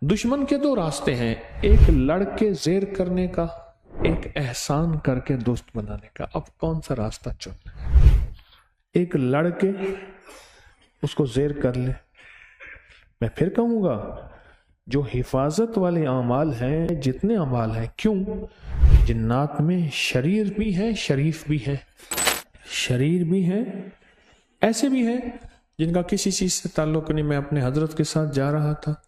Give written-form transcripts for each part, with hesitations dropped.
दुश्मन के दो रास्ते हैं, एक लड़के ज़ेर करने का, एक एहसान करके दोस्त बनाने का। अब कौन सा रास्ता चुनना? एक लड़के उसको ज़ेर कर ले। मैं फिर कहूँगा, जो हिफाजत वाले अमाल हैं, जितने अमाल हैं, क्यों जिन्नात में शरीर भी हैं, शरीफ भी हैं, शरीर भी हैं, ऐसे भी हैं जिनका किसी चीज़ से ताल्लुक़ नहीं। मैं अपने हजरत के साथ जा रहा था,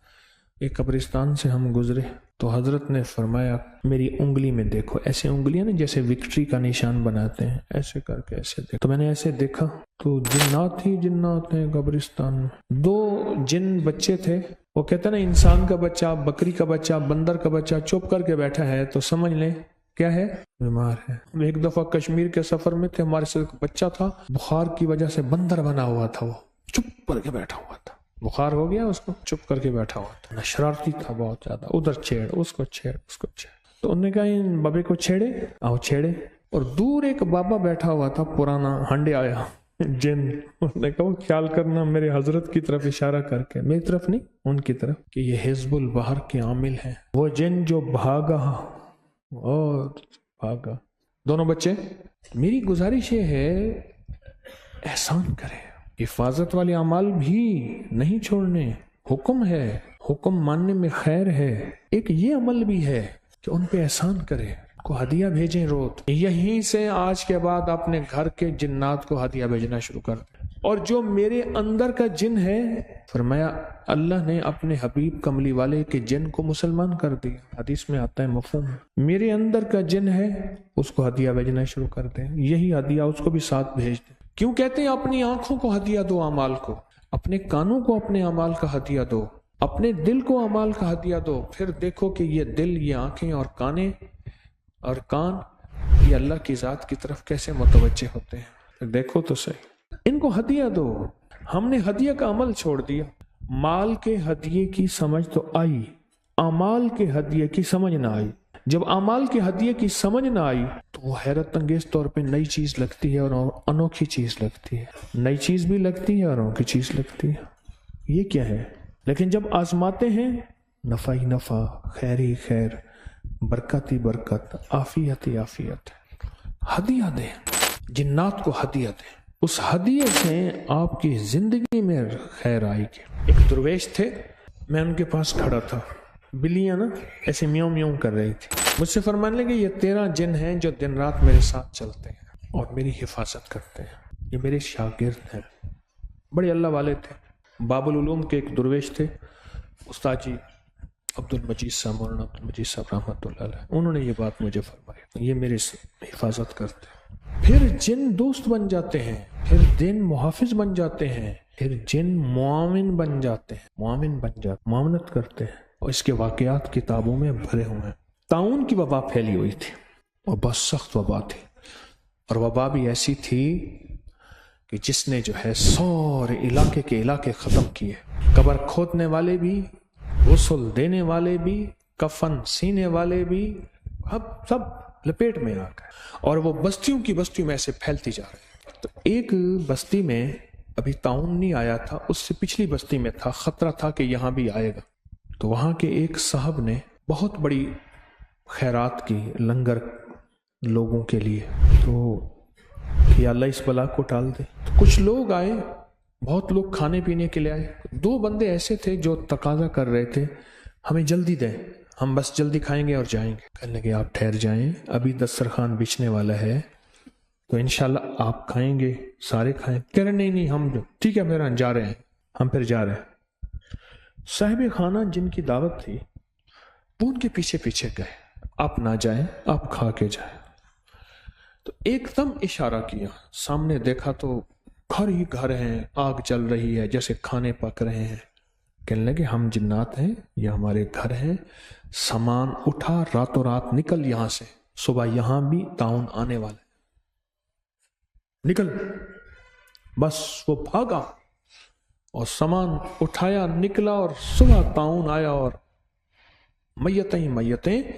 एक कब्रिस्तान से हम गुजरे तो हजरत ने फरमाया, मेरी उंगली में देखो। ऐसे उंगलियां ना जैसे विक्ट्री का निशान बनाते हैं, ऐसे करके ऐसे देखो। तो मैंने ऐसे देखा तो जिन्नात ही जिन्नात हैं कब्रिस्तान में। दो जिन बच्चे थे, वो कहते ना, इंसान का बच्चा, बकरी का बच्चा, बंदर का बच्चा चुप करके बैठा है तो समझ लें क्या है, बीमार है। एक दफा कश्मीर के सफर में थे, हमारे साथ बच्चा था, बुखार की वजह से बंदर बना हुआ था, वो चुप करके बैठा हुआ था। बुखार हो गया उसको, चुप करके बैठा हुआ था, शरारती था बहुत ज्यादा, उधर छेड़, उसको छेड़, उसको छेड़। तो उन्होंने कहा, इन बाबे को छेड़े, आओ छेड़े। और दूर एक बाबा बैठा हुआ था, पुराना हंडे आया जिन। उसने कहा, ख्याल करना, मेरे हजरत की तरफ इशारा करके, मेरी तरफ नहीं, उनकी तरफ, कि ये हिजबुल बहर के आमिल हैं, वो जिन जो भागा और भागा। दोनों बच्चे। मेरी गुजारिश ये है, एहसान करें, हिफाजत वाले अमाल भी नहीं छोड़ने। हुक्म है, हुक्म मानने में खैर है। एक ये अमल भी है कि उन पे एहसान करें, को हदिया भेजें रोज। यहीं से आज के बाद अपने घर के जिन्नात को हदिया भेजना शुरू कर दें। और जो मेरे अंदर का जिन है, फरमाया अल्लाह ने अपने हबीब कमली वाले के जिन को मुसलमान कर दिया। हदीस में आता है, मफहूम। मेरे अंदर का जिन है, उसको हदिया भेजना शुरू कर दें। यही हदिया उसको भी साथ भेज दें। क्यों कहते हैं, अपनी आंखों को हदिया दो अमाल को, अपने कानों को अपने अमाल का हदिया दो, अपने दिल को अमाल का हदिया दो। फिर देखो कि ये दिल, ये आंखें और काने और कान, ये अल्लाह की जात की तरफ कैसे मुतवज्जे होते हैं। फिर देखो तो सही, इनको हदिया दो। हमने हदिया का अमल छोड़ दिया। माल के हदिये की समझ तो आई, अमाल के हदिये की समझ ना आई। जब अमाल के हदिये की समझ ना आई तो वो हैरत अंगेज तौर पे नई चीज लगती है और अनोखी चीज लगती है। नई चीज भी लगती है और अनोखी चीज लगती है। ये क्या है? लेकिन जब आजमाते हैं, नफा ही नफा, खैर ही खैर, बरकत ही बरकत, आफियत ही आफियत। हदिया दें, जिन्नात को हदिया दें। उस हदिये से आपकी जिंदगी में खैर आएगी। एक दरवेश थे, मैं उनके पास खड़ा था, बिल्लियां ना ऐसे म्याऊं म्याऊं कर रही थी। मुझसे फरमाने लगे, ये 13 जिन हैं जो दिन रात मेरे साथ चलते हैं और मेरी हिफाजत करते हैं। ये मेरे शागिर्द हैं, बड़े अल्लाह वाले थे। बाबुल उलूम के एक दरवेश थे, उस्ताद जी अब्दुल मजीद साहब, मौलाना अब्दुल मजीद साहब रहमतुल्लाह अलैह। उन्होंने ये बात मुझे फरमाई, ये मेरे हिफाजत करते हैं। फिर जिन दोस्त बन जाते हैं, फिर जिन मुहाफिज बन जाते हैं, फिर जिन मुआविन बन जाते हैं, मुआविन बन जाते, मुआवनत करते हैं। और इसके वाकयात किताबों में भरे हुए हैं। ताउन की वबा फैली हुई थी और बहुत सख्त वबा थी, और वबा भी ऐसी थी कि जिसने जो है सारे इलाके के इलाके ख़त्म किए। कब्र खोदने वाले भी, गुस्ल देने वाले भी, कफन सीने वाले भी, अब सब लपेट में आ गए। और वो बस्तियों की बस्तियों में ऐसे फैलती जा रही। तो एक बस्ती में अभी ताउन नहीं आया था, उससे पिछली बस्ती में था, खतरा था कि यहाँ भी आएगा। तो वहाँ के एक साहब ने बहुत बड़ी खैरात की, लंगर लोगों के लिए, तो या अल्लाह इस बला को टाल दे। तो कुछ लोग आए, बहुत लोग खाने पीने के लिए आए। 2 बंदे ऐसे थे जो तकाजा कर रहे थे, हमें जल्दी दें, हम बस जल्दी खाएंगे और जाएंगे। कहने लगे, आप ठहर जाएं, अभी दस्तरखान बिछने वाला है, तो इंशाल्लाह आप खाएंगे, सारे खाएं। कह रहे नहीं, हम ठीक है, फिर जा रहे हैं, हम फिर जा रहे हैं। साहिब खाना जिनकी दावत थी, वो उनके पीछे पीछे गए, आप ना जाएं, आप खा के जाएं। तो एकदम इशारा किया, सामने देखा तो घर ही घर हैं, आग जल रही है, जैसे खाने पक रहे हैं। कहने लगे, हम जिन्नात हैं, ये हमारे घर हैं, सामान उठा, रातों रात निकल यहां से, सुबह यहां भी ताउन आने वाले, निकल। बस वो भागा और सामान उठाया, निकला, और सुबह ताउन आया और मैयतें ही मैयतें।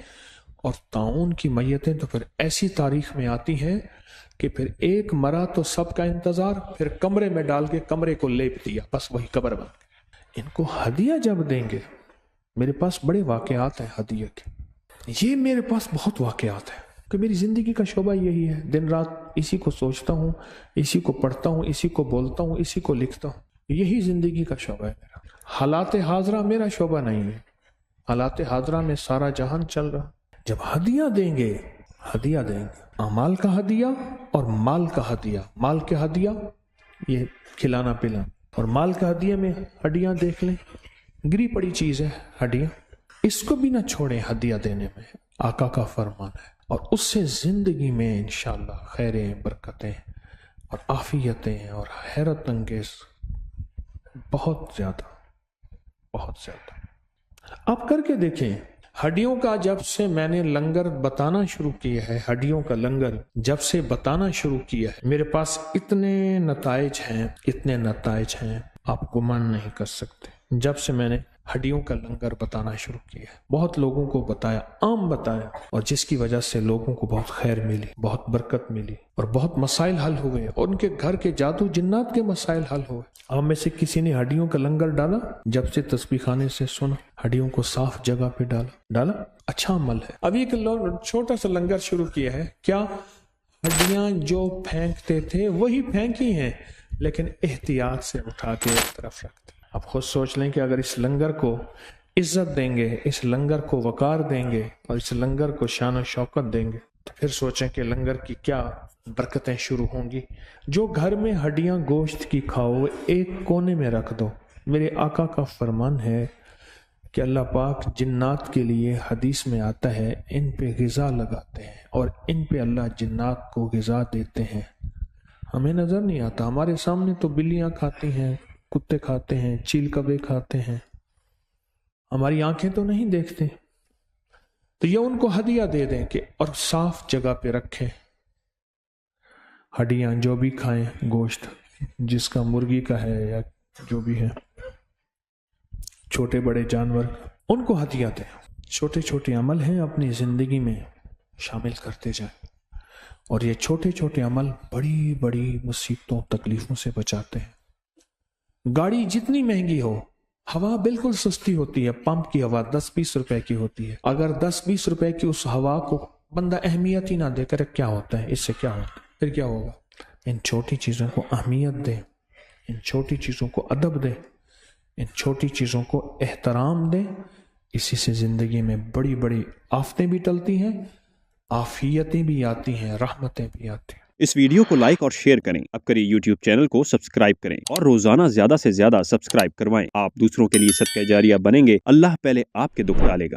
और ताउन की मैयतें तो फिर ऐसी तारीख में आती हैं कि फिर एक मरा तो सबका इंतजार, फिर कमरे में डाल के कमरे को लेप दिया, बस वही कब्र बन गई। इनको हदिया जब देंगे मेरे पास बड़े वाक़यात हैं हदिया के, ये मेरे पास बहुत वाक़यात हैं कि मेरी ज़िंदगी का शोबा यही है, दिन रात इसी को सोचता हूँ, इसी को पढ़ता हूँ, इसी को बोलता हूँ, इसी को लिखता हूँ, यही ज़िंदगी का शोबा है मेरा। हालात हाजरा मेरा शोबा नहीं है, हालात हाजरा में सारा जहान चल रहा। जब हदिया देंगे, हदिया देंगे, अमाल का हदिया और माल का हदिया। माल के हदिया ये खिलाना पिलाना, और माल का हदिया में हड्डियाँ देख लें, गिरी पड़ी चीज़ है हड्डियाँ, इसको भी ना छोड़ें हदिया देने में, आका का फरमान है। और उससे ज़िंदगी में इंशाअल्लाह खैरें, बरकतें और आफियतें और हैरत अंगेज बहुत ज़्यादा, बहुत ज़्यादा। आप करके देखें। हड्डियों का जब से मैंने लंगर बताना शुरू किया है, हड्डियों का लंगर जब से बताना शुरू किया है, मेरे पास इतने नताइज हैं, इतने नताइज हैं, आप गुमान नहीं कर सकते। जब से मैंने हड्डियों का लंगर बताना शुरू किया है, बहुत लोगों को बताया, आम बताया, और जिसकी वजह से लोगों को बहुत खैर मिली, बहुत बरकत मिली, और बहुत मसाइल हल हुए, और उनके घर के जादू जिन्नात के मसाइल हल हुए। आप में से किसी ने हड्डियों का लंगर डाला? जब से तस्बीह खाने से सुना, हड्डियों को साफ जगह पे डाला, अच्छा अमल है। अभी एक छोटा सा लंगर शुरू किया है, क्या हड्डियां जो फेंकते थे वही फेंकी हैं, लेकिन एहतियात से उठा के एक तरफ रखते। आप खुद सोच लें कि अगर इस लंगर को इज्जत देंगे, इस लंगर को वकार देंगे, और इस लंगर को शान और शौकत देंगे, तो फिर सोचें कि लंगर की क्या बरकतें शुरू होंगी। जो घर में हड्डियां गोश्त की खाओ, एक कोने में रख दो। मेरे आका का फरमान है कि अल्लाह पाक जिन्नात के लिए, हदीस में आता है, इन पे ग़िज़ा लगाते हैं और इन पे अल्लाह जिन्नात को ग़िज़ा देते हैं। हमें नज़र नहीं आता, हमारे सामने तो बिल्लियाँ खाती हैं, कुत्ते खाते हैं, चील कबे खाते हैं, हमारी आंखें तो नहीं देखते। तो ये उनको हदिया दे दें कि और साफ जगह पे रखें। हड्डियां जो भी खाएं, गोश्त जिसका मुर्गी का है या जो भी है, छोटे बड़े जानवर, उनको हदिया दें। छोटे छोटे अमल हैं, अपनी जिंदगी में शामिल करते जाएं, और ये छोटे छोटे अमल बड़ी बड़ी मुसीबतों, तकलीफों से बचाते हैं। गाड़ी जितनी महंगी हो, हवा बिल्कुल सस्ती होती है। पंप की हवा 10-20 रुपए की होती है। अगर 10-20 रुपए की उस हवा को बंदा अहमियत ही ना दे, करे क्या होता है, इससे क्या होता है, फिर क्या होगा। इन छोटी चीज़ों को अहमियत दें, इन छोटी चीज़ों को अदब दें, इन छोटी चीज़ों को एहतराम दें। इसी से ज़िंदगी में बड़ी बड़ी आफतें भी टलती हैं, आफियतें भी आती हैं, रहमतें भी आती हैं। इस वीडियो को लाइक और शेयर करें। अब करिए YouTube चैनल को सब्सक्राइब करें और रोजाना ज्यादा से ज्यादा सब्सक्राइब करवाएं। आप दूसरों के लिए सदका जारिया बनेंगे, अल्लाह पहले आपके दुख टालेगा।